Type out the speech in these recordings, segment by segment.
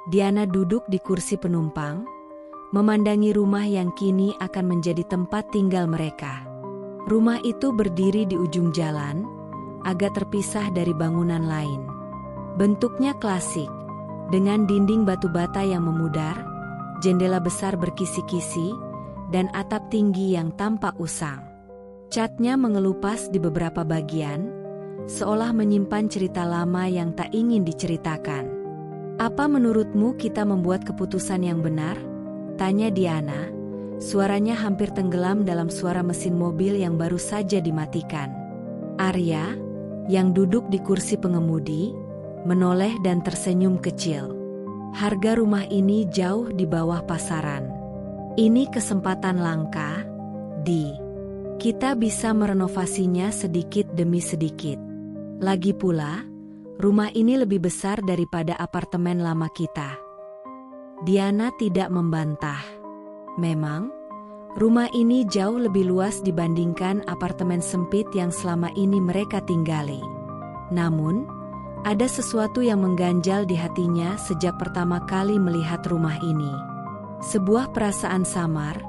Diana duduk di kursi penumpang, memandangi rumah yang kini akan menjadi tempat tinggal mereka. Rumah itu berdiri di ujung jalan, agak terpisah dari bangunan lain. Bentuknya klasik, dengan dinding batu bata yang memudar, jendela besar berkisi-kisi, dan atap tinggi yang tampak usang. Catnya mengelupas di beberapa bagian, seolah menyimpan cerita lama yang tak ingin diceritakan. "Apa menurutmu kita membuat keputusan yang benar?" tanya Diana, suaranya hampir tenggelam dalam suara mesin mobil yang baru saja dimatikan. Arya, yang duduk di kursi pengemudi, menoleh dan tersenyum kecil. Harga rumah ini jauh di bawah pasaran. Ini kesempatan langka, Di. Kita bisa merenovasinya sedikit demi sedikit. Lagi pula, rumah ini lebih besar daripada apartemen lama kita. Diana tidak membantah. Memang, rumah ini jauh lebih luas dibandingkan apartemen sempit yang selama ini mereka tinggali. Namun, ada sesuatu yang mengganjal di hatinya sejak pertama kali melihat rumah ini. Sebuah perasaan samar,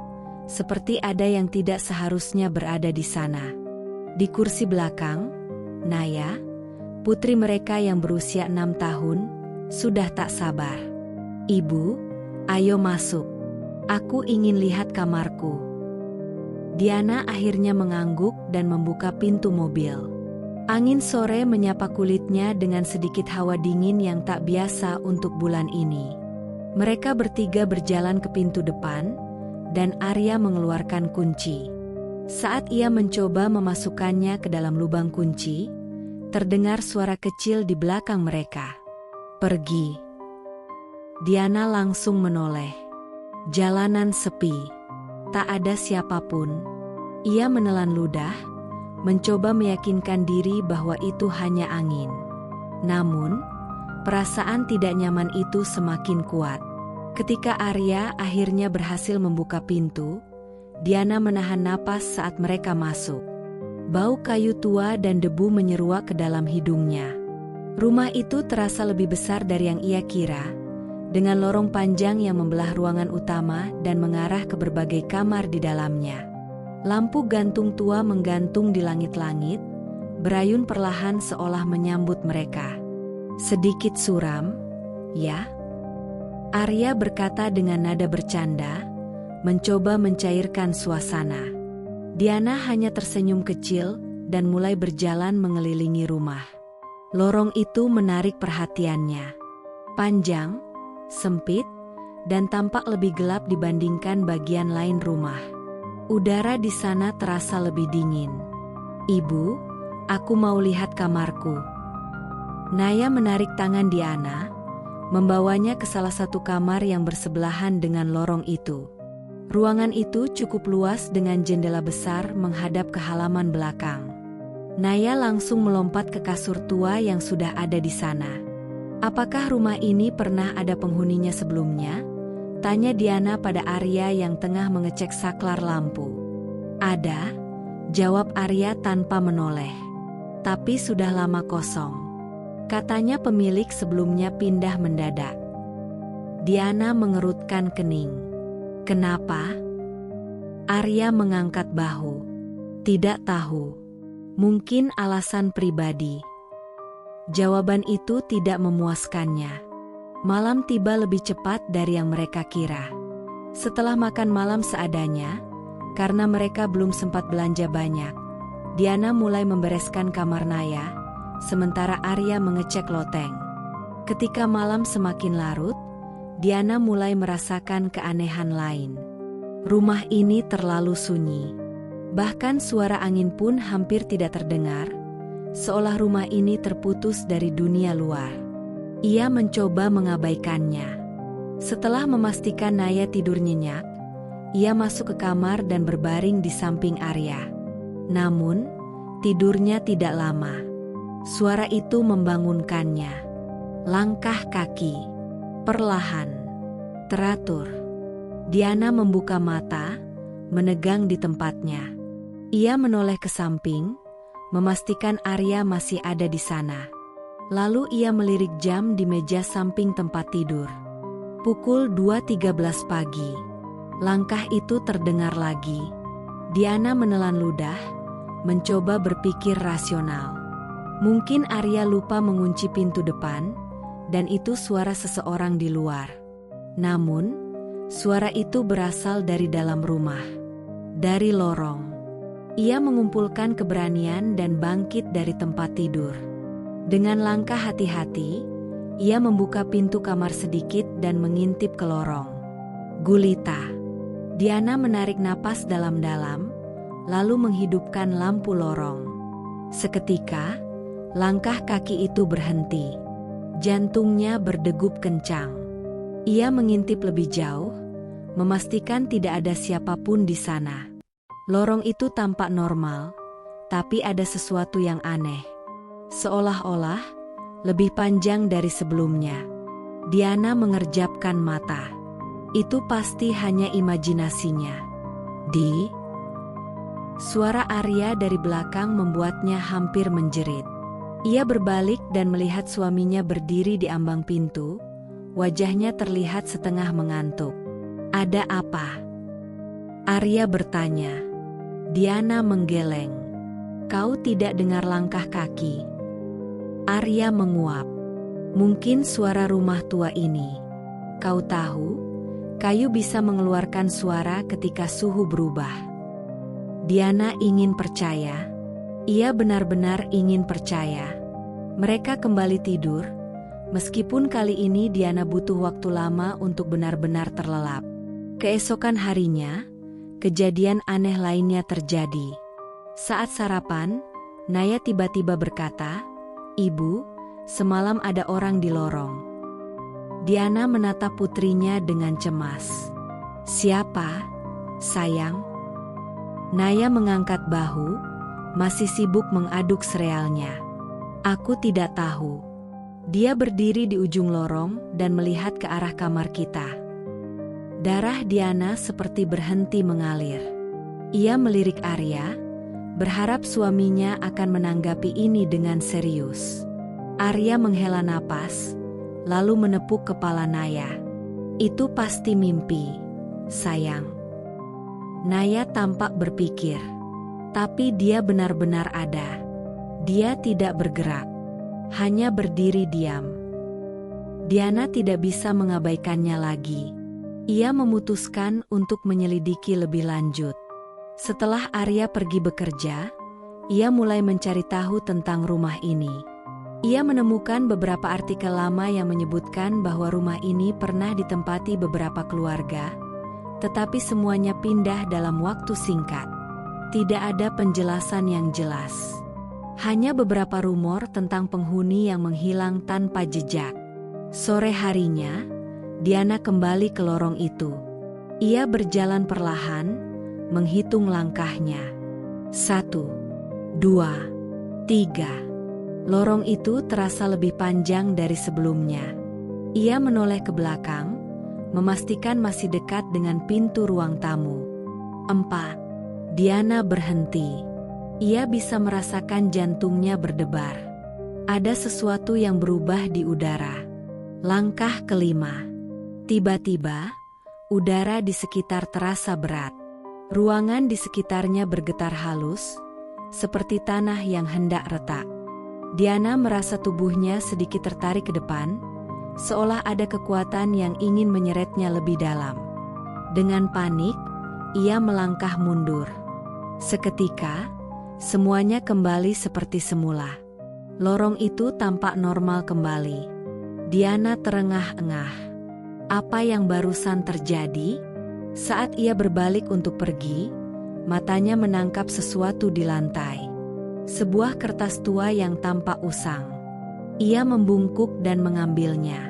seperti ada yang tidak seharusnya berada di sana. Di kursi belakang, Naya, putri mereka yang berusia 6 tahun, sudah tak sabar. "Ibu, ayo masuk. Aku ingin lihat kamarku." Diana akhirnya mengangguk dan membuka pintu mobil. Angin sore menyapa kulitnya dengan sedikit hawa dingin yang tak biasa untuk bulan ini. Mereka bertiga berjalan ke pintu depan, dan Arya mengeluarkan kunci. Saat ia mencoba memasukkannya ke dalam lubang kunci, terdengar suara kecil di belakang mereka. "Pergi." Diana langsung menoleh. Jalanan sepi. Tak ada siapapun. Ia menelan ludah, mencoba meyakinkan diri bahwa itu hanya angin. Namun, perasaan tidak nyaman itu semakin kuat. Ketika Arya akhirnya berhasil membuka pintu, Diana menahan napas saat mereka masuk. Bau kayu tua dan debu menyeruak ke dalam hidungnya. Rumah itu terasa lebih besar dari yang ia kira, dengan lorong panjang yang membelah ruangan utama dan mengarah ke berbagai kamar di dalamnya. Lampu gantung tua menggantung di langit-langit, berayun perlahan seolah menyambut mereka. "Sedikit suram, ya?" Arya berkata dengan nada bercanda, mencoba mencairkan suasana. Diana hanya tersenyum kecil dan mulai berjalan mengelilingi rumah. Lorong itu menarik perhatiannya. Panjang, sempit, dan tampak lebih gelap dibandingkan bagian lain rumah. Udara di sana terasa lebih dingin. "Ibu, aku mau lihat kamarku." Naya menarik tangan Diana, membawanya ke salah satu kamar yang bersebelahan dengan lorong itu. Ruangan itu cukup luas dengan jendela besar menghadap ke halaman belakang. Naya langsung melompat ke kasur tua yang sudah ada di sana. "Apakah rumah ini pernah ada penghuninya sebelumnya?" tanya Diana pada Arya yang tengah mengecek saklar lampu. "Ada," jawab Arya tanpa menoleh. "Tapi sudah lama kosong. Katanya pemilik sebelumnya pindah mendadak." Diana mengerutkan kening. "Kenapa?" Arya mengangkat bahu. "Tidak tahu. Mungkin alasan pribadi." Jawaban itu tidak memuaskannya. Malam tiba lebih cepat dari yang mereka kira. Setelah makan malam seadanya, karena mereka belum sempat belanja banyak, Diana mulai membereskan kamar Naya, sementara Arya mengecek loteng. Ketika malam semakin larut, Diana mulai merasakan keanehan lain. Rumah ini terlalu sunyi. Bahkan suara angin pun hampir tidak terdengar, seolah rumah ini terputus dari dunia luar. Ia mencoba mengabaikannya. Setelah memastikan Naya tidur nyenyak, ia masuk ke kamar dan berbaring di samping Arya. Namun, tidurnya tidak lama. Suara itu membangunkannya. Langkah kaki, perlahan, teratur. Diana membuka mata, menegang di tempatnya. Ia menoleh ke samping, memastikan Arya masih ada di sana. Lalu ia melirik jam di meja samping tempat tidur. Pukul 2.13 pagi. Langkah itu terdengar lagi. Diana menelan ludah, mencoba berpikir rasional. Mungkin Arya lupa mengunci pintu depan, dan itu suara seseorang di luar. Namun, suara itu berasal dari dalam rumah. Dari lorong. Ia mengumpulkan keberanian dan bangkit dari tempat tidur. Dengan langkah hati-hati, ia membuka pintu kamar sedikit dan mengintip ke lorong. Gulita. Diana menarik napas dalam-dalam, lalu menghidupkan lampu lorong. Seketika, langkah kaki itu berhenti. Jantungnya berdegup kencang. Ia mengintip lebih jauh, memastikan tidak ada siapapun di sana. Lorong itu tampak normal, tapi ada sesuatu yang aneh. Seolah-olah lebih panjang dari sebelumnya. Diana mengerjapkan mata. Itu pasti hanya imajinasinya. Suara Arya dari belakang membuatnya hampir menjerit. Ia berbalik dan melihat suaminya berdiri di ambang pintu. Wajahnya terlihat setengah mengantuk. "Ada apa?" Arya bertanya. Diana menggeleng. "Kau tidak dengar langkah kaki?" Arya menguap. "Mungkin suara rumah tua ini. Kau tahu, kayu bisa mengeluarkan suara ketika suhu berubah." Diana ingin percaya. Ia benar-benar ingin percaya. Mereka kembali tidur, meskipun kali ini Diana butuh waktu lama untuk benar-benar terlelap. Keesokan harinya, kejadian aneh lainnya terjadi. Saat sarapan, Naya tiba-tiba berkata, "Ibu, semalam ada orang di lorong." Diana menatap putrinya dengan cemas. "Siapa, sayang?" Naya mengangkat bahu, masih sibuk mengaduk serealnya. "Aku tidak tahu." Dia berdiri di ujung lorong dan melihat ke arah kamar kita. Darah Diana seperti berhenti mengalir. Ia melirik Arya, berharap suaminya akan menanggapi ini dengan serius. Arya menghela napas, lalu menepuk kepala Naya. "Itu pasti mimpi, sayang." Naya tampak berpikir. Tapi dia benar-benar ada. Dia tidak bergerak, hanya berdiri diam. Diana tidak bisa mengabaikannya lagi. Ia memutuskan untuk menyelidiki lebih lanjut. Setelah Arya pergi bekerja, ia mulai mencari tahu tentang rumah ini. Ia menemukan beberapa artikel lama yang menyebutkan bahwa rumah ini pernah ditempati beberapa keluarga, tetapi semuanya pindah dalam waktu singkat. Tidak ada penjelasan yang jelas. Hanya beberapa rumor tentang penghuni yang menghilang tanpa jejak. Sore harinya, Diana kembali ke lorong itu. Ia berjalan perlahan, menghitung langkahnya. 1, 2, 3. Lorong itu terasa lebih panjang dari sebelumnya. Ia menoleh ke belakang, memastikan masih dekat dengan pintu ruang tamu. 4. Diana berhenti. Ia bisa merasakan jantungnya berdebar. Ada sesuatu yang berubah di udara. Langkah kelima. Tiba-tiba, udara di sekitar terasa berat. Ruangan di sekitarnya bergetar halus, seperti tanah yang hendak retak. Diana merasa tubuhnya sedikit tertarik ke depan, seolah ada kekuatan yang ingin menyeretnya lebih dalam. Dengan panik, ia melangkah mundur. Seketika, semuanya kembali seperti semula. Lorong itu tampak normal kembali. Diana terengah-engah. Apa yang barusan terjadi? Saat ia berbalik untuk pergi, matanya menangkap sesuatu di lantai. Sebuah kertas tua yang tampak usang. Ia membungkuk dan mengambilnya.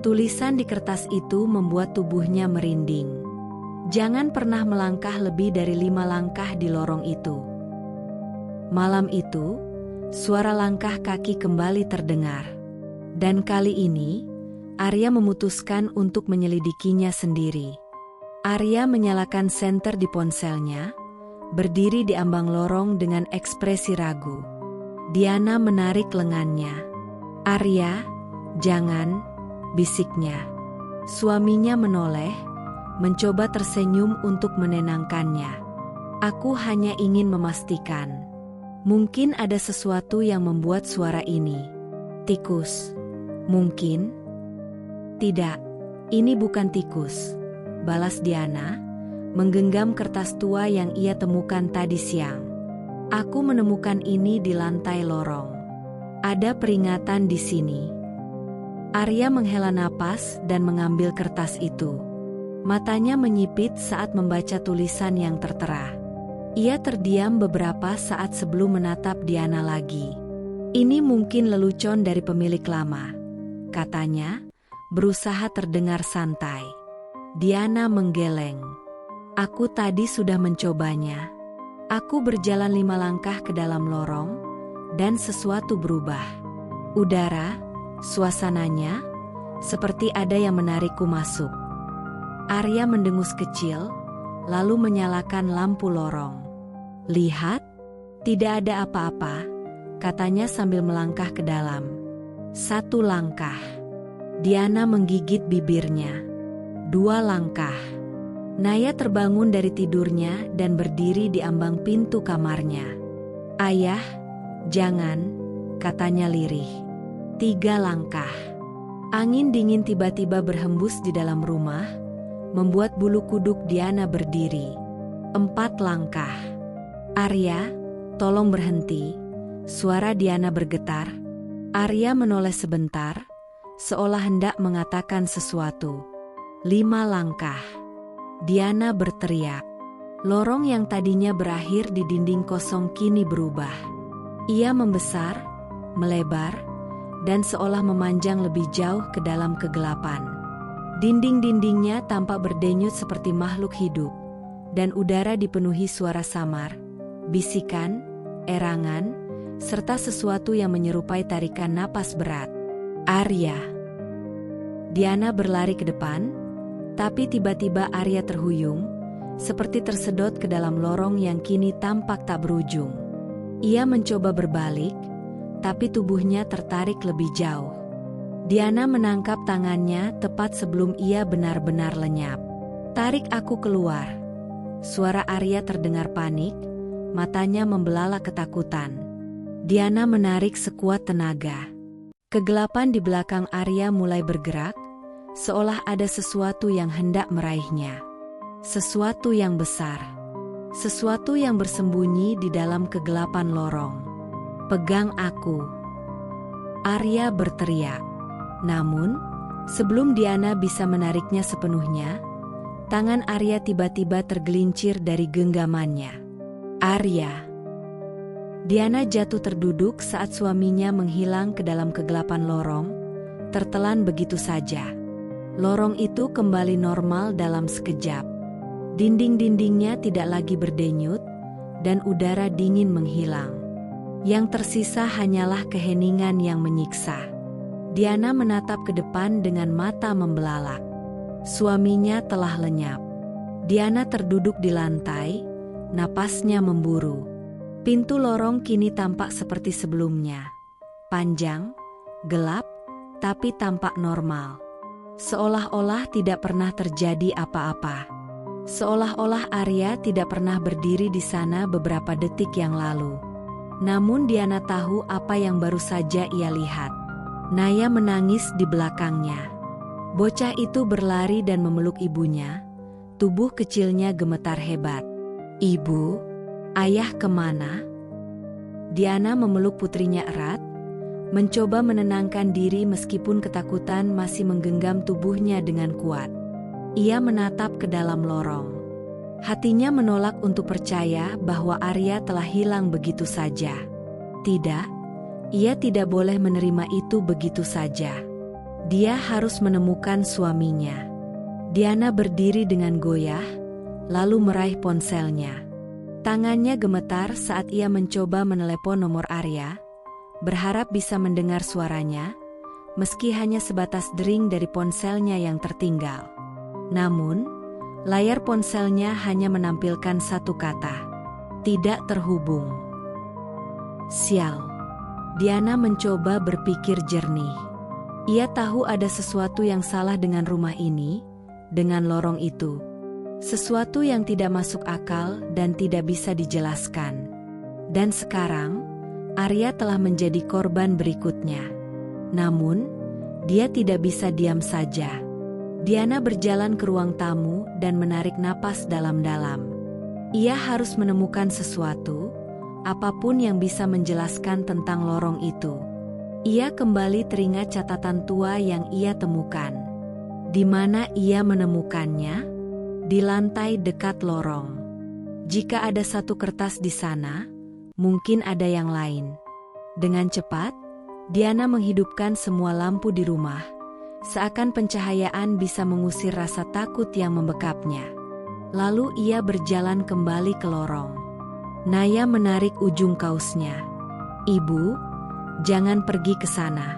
Tulisan di kertas itu membuat tubuhnya merinding. Jangan pernah melangkah lebih dari 5 langkah di lorong itu. Malam itu, suara langkah kaki kembali terdengar. Dan kali ini, Arya memutuskan untuk menyelidikinya sendiri. Arya menyalakan senter di ponselnya, berdiri di ambang lorong dengan ekspresi ragu. Diana menarik lengannya. "Arya, jangan," bisiknya. Suaminya menoleh, mencoba tersenyum untuk menenangkannya. Aku hanya ingin memastikan. Mungkin ada sesuatu yang membuat suara ini. Tikus. Mungkin? Tidak, ini bukan tikus, balas Diana, menggenggam kertas tua yang ia temukan tadi siang. Aku menemukan ini di lantai lorong. Ada peringatan di sini. Arya menghela napas dan mengambil kertas itu. Matanya menyipit saat membaca tulisan yang tertera. Ia terdiam beberapa saat sebelum menatap Diana lagi. Ini mungkin lelucon dari pemilik lama, katanya, berusaha terdengar santai. Diana menggeleng. Aku tadi sudah mencobanya. Aku berjalan 5 langkah ke dalam lorong, dan sesuatu berubah. Udara, suasananya, seperti ada yang menarikku masuk. Arya mendengus kecil, lalu menyalakan lampu lorong. Lihat, tidak ada apa-apa, katanya sambil melangkah ke dalam. 1 langkah. Diana menggigit bibirnya. 2 langkah. Naya terbangun dari tidurnya dan berdiri di ambang pintu kamarnya. Ayah, jangan, katanya lirih. 3 langkah. Angin dingin tiba-tiba berhembus di dalam rumah, membuat bulu kuduk Diana berdiri. 4 langkah. Arya, tolong berhenti. Suara Diana bergetar. Arya menoleh sebentar, seolah hendak mengatakan sesuatu. 5 langkah. Diana berteriak. Lorong yang tadinya berakhir di dinding kosong kini berubah. Ia membesar, melebar, dan seolah memanjang lebih jauh ke dalam kegelapan. Dinding-dindingnya tampak berdenyut seperti makhluk hidup, dan udara dipenuhi suara samar, bisikan, erangan, serta sesuatu yang menyerupai tarikan napas berat. Arya. Diana berlari ke depan, tapi tiba-tiba Arya terhuyung, seperti tersedot ke dalam lorong yang kini tampak tak berujung. Ia mencoba berbalik, tapi tubuhnya tertarik lebih jauh. Diana menangkap tangannya tepat sebelum ia benar-benar lenyap. Tarik aku keluar. Suara Arya terdengar panik, matanya membelalak ketakutan. Diana menarik sekuat tenaga. Kegelapan di belakang Arya mulai bergerak, seolah ada sesuatu yang hendak meraihnya. Sesuatu yang besar. Sesuatu yang bersembunyi di dalam kegelapan lorong. Pegang aku. Arya berteriak. Namun, sebelum Diana bisa menariknya sepenuhnya, tangan Arya tiba-tiba tergelincir dari genggamannya. Arya. Diana jatuh terduduk saat suaminya menghilang ke dalam kegelapan lorong, tertelan begitu saja. Lorong itu kembali normal dalam sekejap. Dinding-dindingnya tidak lagi berdenyut, dan udara dingin menghilang. Yang tersisa hanyalah keheningan yang menyiksa. Diana menatap ke depan dengan mata membelalak. Suaminya telah lenyap. Diana terduduk di lantai, napasnya memburu. Pintu lorong kini tampak seperti sebelumnya. Panjang, gelap, tapi tampak normal. Seolah-olah tidak pernah terjadi apa-apa. Seolah-olah Arya tidak pernah berdiri di sana beberapa detik yang lalu. Namun Diana tahu apa yang baru saja ia lihat. Naya menangis di belakangnya. Bocah itu berlari dan memeluk ibunya. Tubuh kecilnya gemetar hebat. Ibu, ayah kemana? Diana memeluk putrinya erat, mencoba menenangkan diri meskipun ketakutan masih menggenggam tubuhnya dengan kuat. Ia menatap ke dalam lorong. Hatinya menolak untuk percaya bahwa Arya telah hilang begitu saja. Tidak, ia tidak boleh menerima itu begitu saja. Dia harus menemukan suaminya. Diana berdiri dengan goyah, lalu meraih ponselnya. Tangannya gemetar saat ia mencoba menelepon nomor Arya, berharap bisa mendengar suaranya, meski hanya sebatas dering dari ponselnya yang tertinggal. Namun, layar ponselnya hanya menampilkan satu kata. Tidak terhubung. Sial. Diana mencoba berpikir jernih. Ia tahu ada sesuatu yang salah dengan rumah ini, dengan lorong itu. Sesuatu yang tidak masuk akal dan tidak bisa dijelaskan. Dan sekarang, Arya telah menjadi korban berikutnya. Namun, dia tidak bisa diam saja. Diana berjalan ke ruang tamu dan menarik napas dalam-dalam. Ia harus menemukan sesuatu, apapun yang bisa menjelaskan tentang lorong itu. Ia kembali teringat catatan tua yang ia temukan. Di mana ia menemukannya? Di lantai dekat lorong. Jika ada satu kertas di sana, mungkin ada yang lain. Dengan cepat, Diana menghidupkan semua lampu di rumah, seakan pencahayaan bisa mengusir rasa takut yang membekapnya. Lalu ia berjalan kembali ke lorong. Naya menarik ujung kaosnya. "Ibu, jangan pergi ke sana."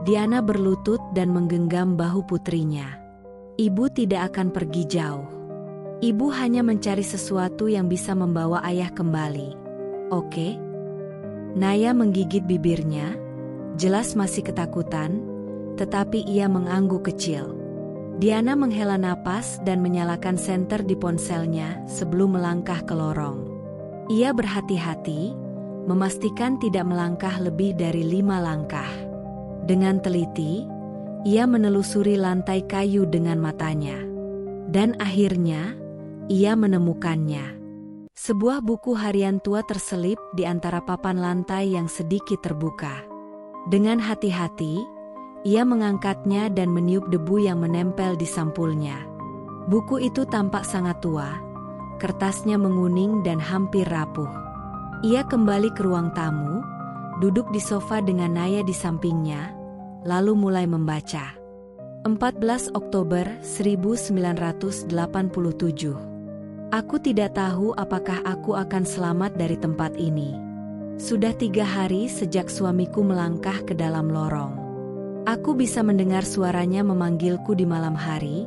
Diana berlutut dan menggenggam bahu putrinya. "Ibu tidak akan pergi jauh. Ibu hanya mencari sesuatu yang bisa membawa ayah kembali. Oke?" Naya menggigit bibirnya, jelas masih ketakutan, tetapi ia mengangguk kecil. Diana menghela napas dan menyalakan senter di ponselnya sebelum melangkah ke lorong. Ia berhati-hati, memastikan tidak melangkah lebih dari 5 langkah. Dengan teliti, ia menelusuri lantai kayu dengan matanya. Dan akhirnya, ia menemukannya. Sebuah buku harian tua terselip di antara papan lantai yang sedikit terbuka. Dengan hati-hati, ia mengangkatnya dan meniup debu yang menempel di sampulnya. Buku itu tampak sangat tua, kertasnya menguning dan hampir rapuh. Ia kembali ke ruang tamu, duduk di sofa dengan Naya di sampingnya, lalu mulai membaca. 14 Oktober 1987. Aku tidak tahu apakah aku akan selamat dari tempat ini. Sudah 3 hari sejak suamiku melangkah ke dalam lorong. Aku bisa mendengar suaranya memanggilku di malam hari,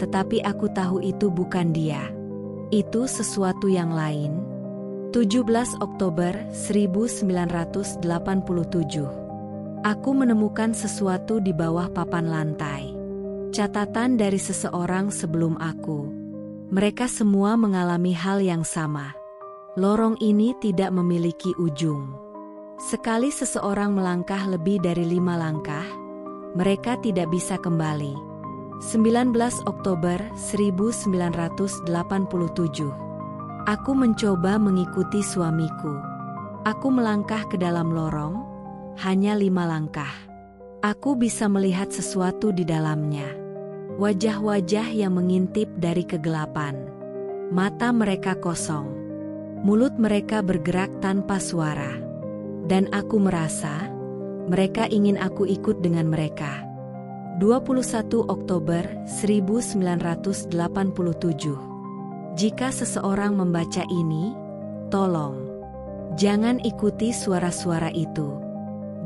tetapi aku tahu itu bukan dia. Itu sesuatu yang lain. 17 Oktober 1987. Aku menemukan sesuatu di bawah papan lantai. Catatan dari seseorang sebelum aku. Mereka semua mengalami hal yang sama. Lorong ini tidak memiliki ujung. Sekali seseorang melangkah lebih dari 5 langkah, mereka tidak bisa kembali. 19 Oktober 1987. Aku mencoba mengikuti suamiku. Aku melangkah ke dalam lorong, hanya 5 langkah. Aku bisa melihat sesuatu di dalamnya. Wajah-wajah yang mengintip dari kegelapan. Mata mereka kosong. Mulut mereka bergerak tanpa suara. Dan aku merasa, mereka ingin aku ikut dengan mereka. 21 Oktober 1987. Jika seseorang membaca ini, tolong, jangan ikuti suara-suara itu.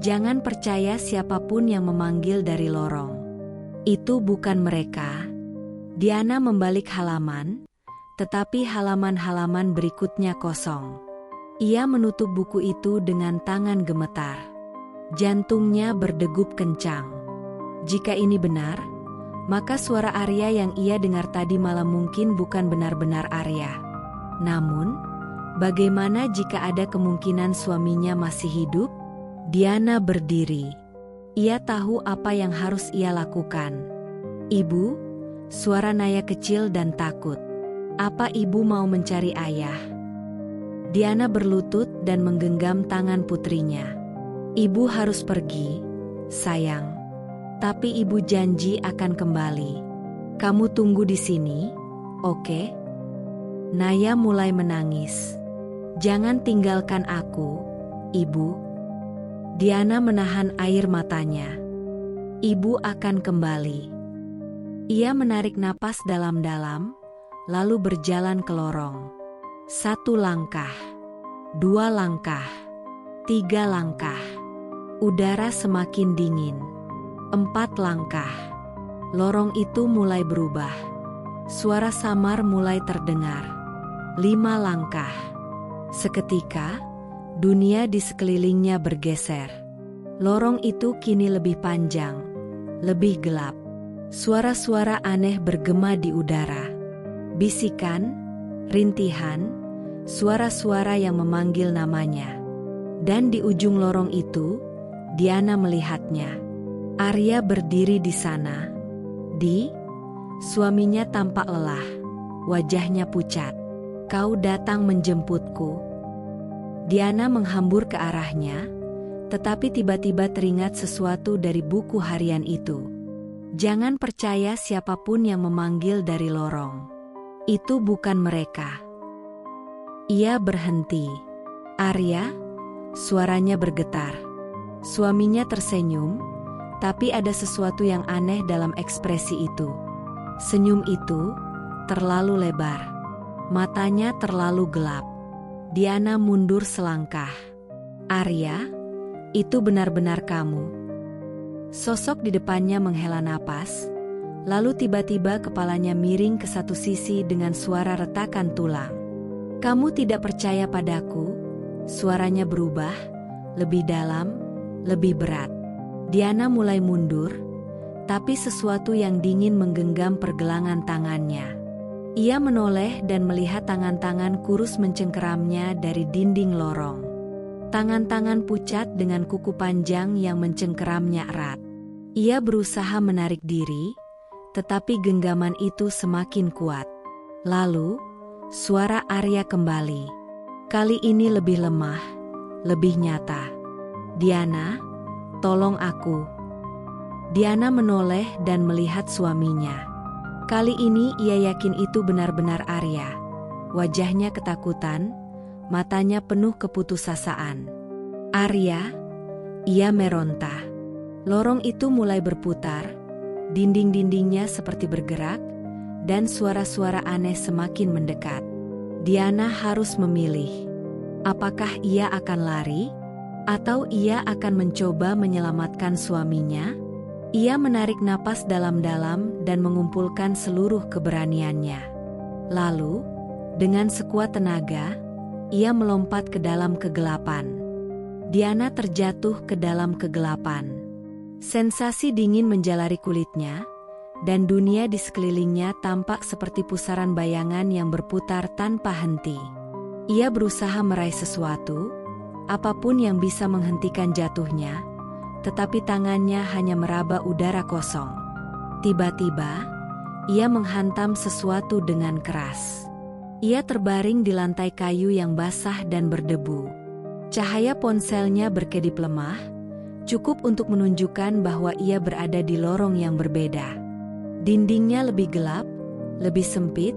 Jangan percaya siapapun yang memanggil dari lorong. Itu bukan mereka. Diana membalik halaman, tetapi halaman-halaman berikutnya kosong. Ia menutup buku itu dengan tangan gemetar. Jantungnya berdegup kencang. Jika ini benar, maka suara Arya yang ia dengar tadi malam mungkin bukan benar-benar Arya. Namun, bagaimana jika ada kemungkinan suaminya masih hidup? Diana berdiri. Ia tahu apa yang harus ia lakukan. "Ibu," suara Naya kecil dan takut. "Apa ibu mau mencari ayah?" Diana berlutut dan menggenggam tangan putrinya. "Ibu harus pergi, sayang. Tapi ibu janji akan kembali. Kamu tunggu di sini, oke?" Naya mulai menangis. "Jangan tinggalkan aku, ibu." Diana menahan air matanya. "Ibu akan kembali." Ia menarik napas dalam-dalam, lalu berjalan ke lorong. 1 langkah, 2 langkah, 3 langkah. Udara semakin dingin. 4 langkah. Lorong itu mulai berubah. Suara samar mulai terdengar. 5 langkah. Seketika, dunia di sekelilingnya bergeser. Lorong itu kini lebih panjang, lebih gelap. Suara-suara aneh bergema di udara. Bisikan, rintihan, suara-suara yang memanggil namanya. Dan di ujung lorong itu, Diana melihatnya. Arya berdiri di sana. Suaminya tampak lelah, wajahnya pucat. "Kau datang menjemputku." Diana menghambur ke arahnya, tetapi tiba-tiba teringat sesuatu dari buku harian itu. Jangan percaya siapapun yang memanggil dari lorong. Itu bukan mereka. Ia berhenti. "Arya?" Suaranya bergetar. Suaminya tersenyum, tapi ada sesuatu yang aneh dalam ekspresi itu. Senyum itu terlalu lebar. Matanya terlalu gelap. Diana mundur selangkah. "Arya, itu benar-benar kamu?" Sosok di depannya menghela napas, lalu tiba-tiba kepalanya miring ke satu sisi dengan suara retakan tulang. "Kamu tidak percaya padaku?" Suaranya berubah, lebih dalam, lebih berat. Diana mulai mundur, tapi sesuatu yang dingin menggenggam pergelangan tangannya. Ia menoleh dan melihat tangan-tangan kurus mencengkeramnya dari dinding lorong. Tangan-tangan pucat dengan kuku panjang yang mencengkeramnya erat. Ia berusaha menarik diri, tetapi genggaman itu semakin kuat. Lalu, suara Arya kembali. Kali ini lebih lemah, lebih nyata. "Diana, tolong aku." Diana menoleh dan melihat suaminya. Kali ini ia yakin itu benar-benar Arya. Wajahnya ketakutan, matanya penuh keputusasaan. "Arya?" Ia meronta. Lorong itu mulai berputar, dinding-dindingnya seperti bergerak, dan suara-suara aneh semakin mendekat. Diana harus memilih. Apakah ia akan lari? Atau ia akan mencoba menyelamatkan suaminya? Ia menarik napas dalam-dalam dan mengumpulkan seluruh keberaniannya. Lalu, dengan sekuat tenaga, ia melompat ke dalam kegelapan. Diana terjatuh ke dalam kegelapan. Sensasi dingin menjalari kulitnya, dan dunia di sekelilingnya tampak seperti pusaran bayangan yang berputar tanpa henti. Ia berusaha meraih sesuatu, apapun yang bisa menghentikan jatuhnya, tetapi tangannya hanya meraba udara kosong. Tiba-tiba, ia menghantam sesuatu dengan keras. Ia terbaring di lantai kayu yang basah dan berdebu. Cahaya ponselnya berkedip lemah, cukup untuk menunjukkan bahwa ia berada di lorong yang berbeda. Dindingnya lebih gelap, lebih sempit,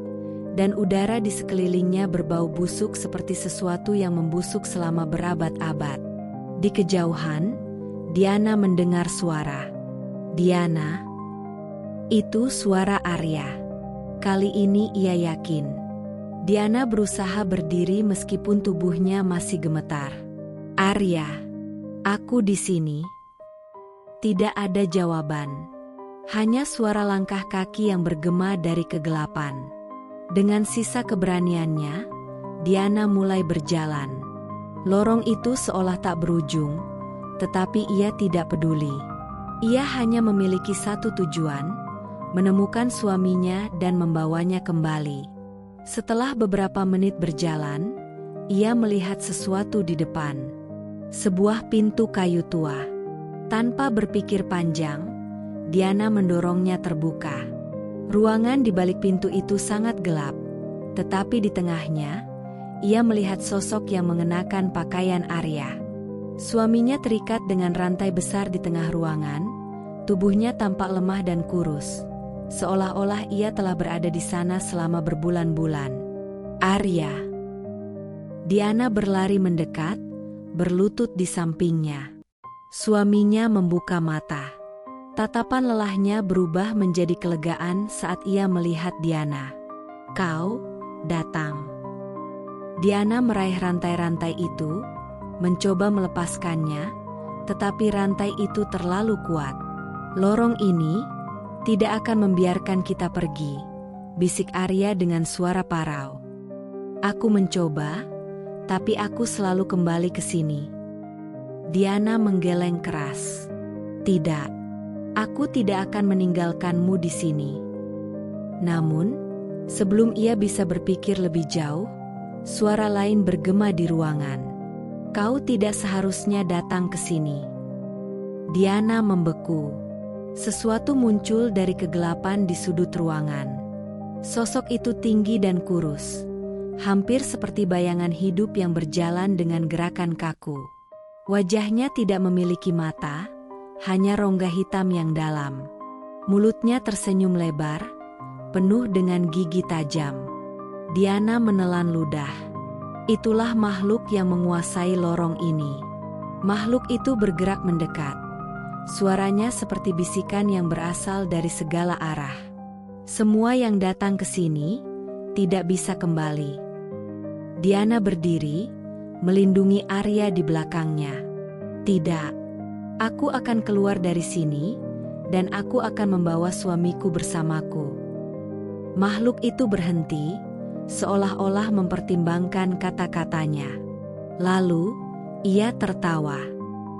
dan udara di sekelilingnya berbau busuk seperti sesuatu yang membusuk selama berabad-abad. Di kejauhan, Diana mendengar suara. "Diana?" Itu suara Arya. Kali ini ia yakin. Diana berusaha berdiri meskipun tubuhnya masih gemetar. "Arya, aku di sini." Tidak ada jawaban. Hanya suara langkah kaki yang bergema dari kegelapan. Dengan sisa keberaniannya, Diana mulai berjalan. Lorong itu seolah tak berujung, tetapi ia tidak peduli. Ia hanya memiliki satu tujuan, menemukan suaminya dan membawanya kembali. Setelah beberapa menit berjalan, ia melihat sesuatu di depan. Sebuah pintu kayu tua. Tanpa berpikir panjang, Diana mendorongnya terbuka. Ruangan di balik pintu itu sangat gelap, tetapi di tengahnya, ia melihat sosok yang mengenakan pakaian Arya. Suaminya terikat dengan rantai besar di tengah ruangan, tubuhnya tampak lemah dan kurus, seolah-olah ia telah berada di sana selama berbulan-bulan. "Arya!" Diana berlari mendekat, berlutut di sampingnya. Suaminya membuka mata. Tatapan lelahnya berubah menjadi kelegaan saat ia melihat Diana. "Kau datang." Diana meraih rantai-rantai itu, mencoba melepaskannya, tetapi rantai itu terlalu kuat. "Lorong ini tidak akan membiarkan kita pergi," bisik Arya dengan suara parau. "Aku mencoba, tapi aku selalu kembali ke sini." Diana menggeleng keras. Tidak, aku tidak akan meninggalkanmu di sini. Namun, sebelum ia bisa berpikir lebih jauh, suara lain bergema di ruangan. Kau tidak seharusnya datang ke sini. Diana membeku. Sesuatu muncul dari kegelapan di sudut ruangan. Sosok itu tinggi dan kurus, hampir seperti bayangan hidup yang berjalan dengan gerakan kaku. Wajahnya tidak memiliki mata, hanya rongga hitam yang dalam. Mulutnya tersenyum lebar, penuh dengan gigi tajam. Diana menelan ludah. Itulah makhluk yang menguasai lorong ini. Makhluk itu bergerak mendekat. Suaranya seperti bisikan yang berasal dari segala arah. Semua yang datang ke sini tidak bisa kembali. Diana berdiri, melindungi Arya di belakangnya. Tidak, aku akan keluar dari sini, dan aku akan membawa suamiku bersamaku. Makhluk itu berhenti, seolah-olah mempertimbangkan kata-katanya. Lalu, ia tertawa.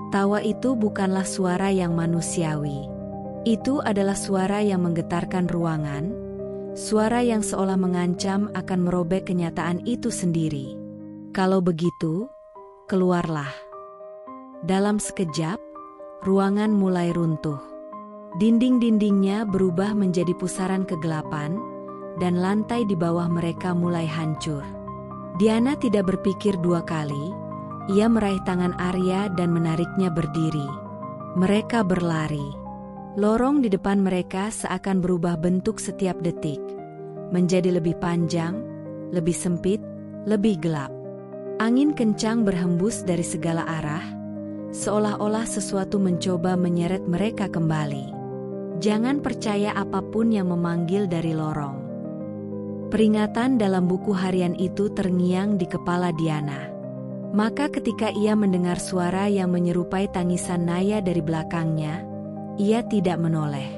Tawa itu bukanlah suara yang manusiawi. Itu adalah suara yang menggetarkan ruangan, suara yang seolah mengancam akan merobek kenyataan itu sendiri. Kalau begitu, keluarlah. Dalam sekejap, ruangan mulai runtuh. Dinding-dindingnya berubah menjadi pusaran kegelapan, dan lantai di bawah mereka mulai hancur. Diana tidak berpikir dua kali. Ia meraih tangan Arya dan menariknya berdiri. Mereka berlari. Lorong di depan mereka seakan berubah bentuk setiap detik. Menjadi lebih panjang, lebih sempit, lebih gelap. Angin kencang berhembus dari segala arah, seolah-olah sesuatu mencoba menyeret mereka kembali. Jangan percaya apapun yang memanggil dari lorong. Peringatan dalam buku harian itu terngiang di kepala Diana. Maka ketika ia mendengar suara yang menyerupai tangisan Naya dari belakangnya, ia tidak menoleh.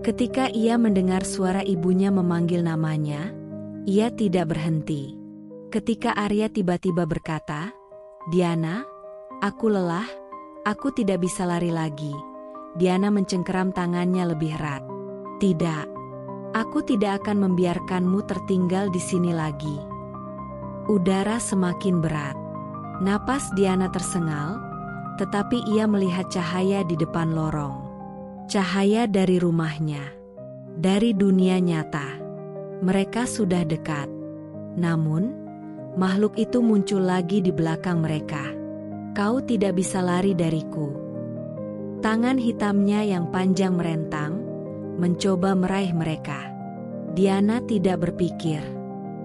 Ketika ia mendengar suara ibunya memanggil namanya, ia tidak berhenti. Ketika Arya tiba-tiba berkata, "Diana, aku lelah, aku tidak bisa lari lagi." Diana mencengkeram tangannya lebih erat. "Tidak, aku tidak akan membiarkanmu tertinggal di sini lagi." Udara semakin berat. Napas Diana tersengal, tetapi ia melihat cahaya di depan lorong. Cahaya dari rumahnya, dari dunia nyata. Mereka sudah dekat. Namun, makhluk itu muncul lagi di belakang mereka. "Kau tidak bisa lari dariku." Tangan hitamnya yang panjang merentang, mencoba meraih mereka. Diana tidak berpikir.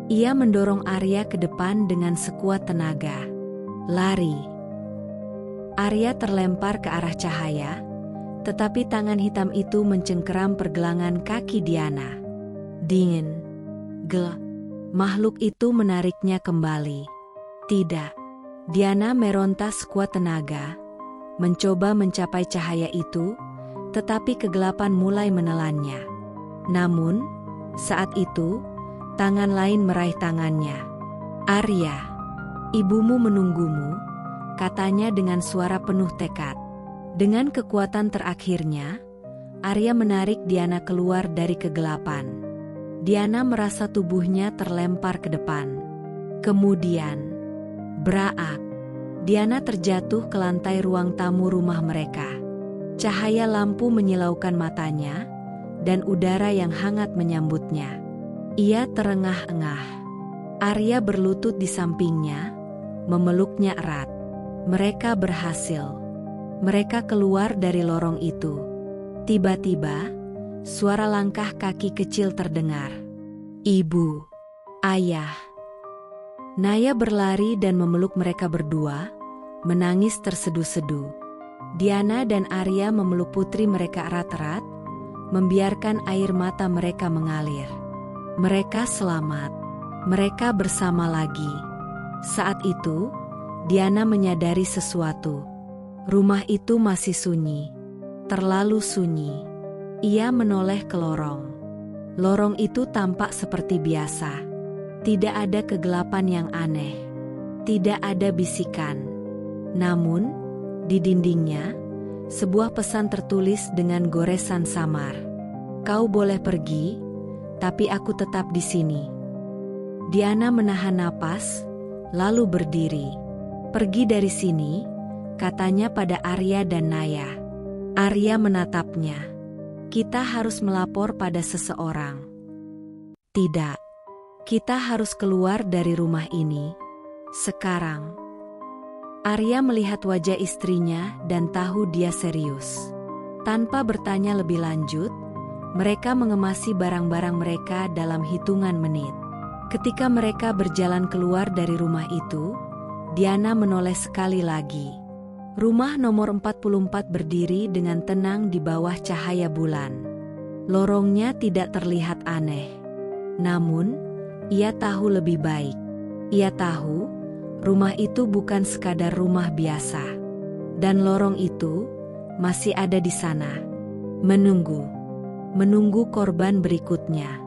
Ia mendorong Arya ke depan dengan sekuat tenaga. Lari. Arya terlempar ke arah cahaya, tetapi tangan hitam itu mencengkeram pergelangan kaki Diana. Dingin. Makhluk itu menariknya kembali. Tidak. Diana meronta sekuat tenaga, mencoba mencapai cahaya itu, tetapi kegelapan mulai menelannya. Namun, saat itu, tangan lain meraih tangannya. "Arya, ibumu menunggumu," katanya dengan suara penuh tekad. Dengan kekuatan terakhirnya, Arya menarik Diana keluar dari kegelapan. Diana merasa tubuhnya terlempar ke depan. Kemudian, braak, Diana terjatuh ke lantai ruang tamu rumah mereka. Cahaya lampu menyilaukan matanya, dan udara yang hangat menyambutnya. Ia terengah-engah. Arya berlutut di sampingnya, memeluknya erat. Mereka berhasil. Mereka keluar dari lorong itu. Tiba-tiba, suara langkah kaki kecil terdengar. "Ibu, ayah." Naya berlari dan memeluk mereka berdua, menangis terseduh-seduh. Diana dan Arya memeluk putri mereka erat-erat, membiarkan air mata mereka mengalir. Mereka selamat. Mereka bersama lagi. Saat itu, Diana menyadari sesuatu. Rumah itu masih sunyi. Terlalu sunyi. Ia menoleh ke lorong. Lorong itu tampak seperti biasa. Tidak ada kegelapan yang aneh. Tidak ada bisikan. Namun, Di dindingnya, sebuah pesan tertulis dengan goresan samar. "Kau boleh pergi, tapi aku tetap di sini." Diana menahan napas, lalu berdiri. "Pergi dari sini," katanya pada Arya dan Naya. Arya menatapnya. "Kita harus melapor pada seseorang." "Tidak. Kita harus keluar dari rumah ini. Sekarang." Arya melihat wajah istrinya dan tahu dia serius. Tanpa bertanya lebih lanjut, mereka mengemasi barang-barang mereka dalam hitungan menit. Ketika mereka berjalan keluar dari rumah itu, Diana menoleh sekali lagi. Rumah nomor 44 berdiri dengan tenang di bawah cahaya bulan. Lorongnya tidak terlihat aneh. Namun, ia tahu lebih baik. Ia tahu rumah itu bukan sekadar rumah biasa. Dan lorong itu masih ada di sana. Menunggu korban berikutnya.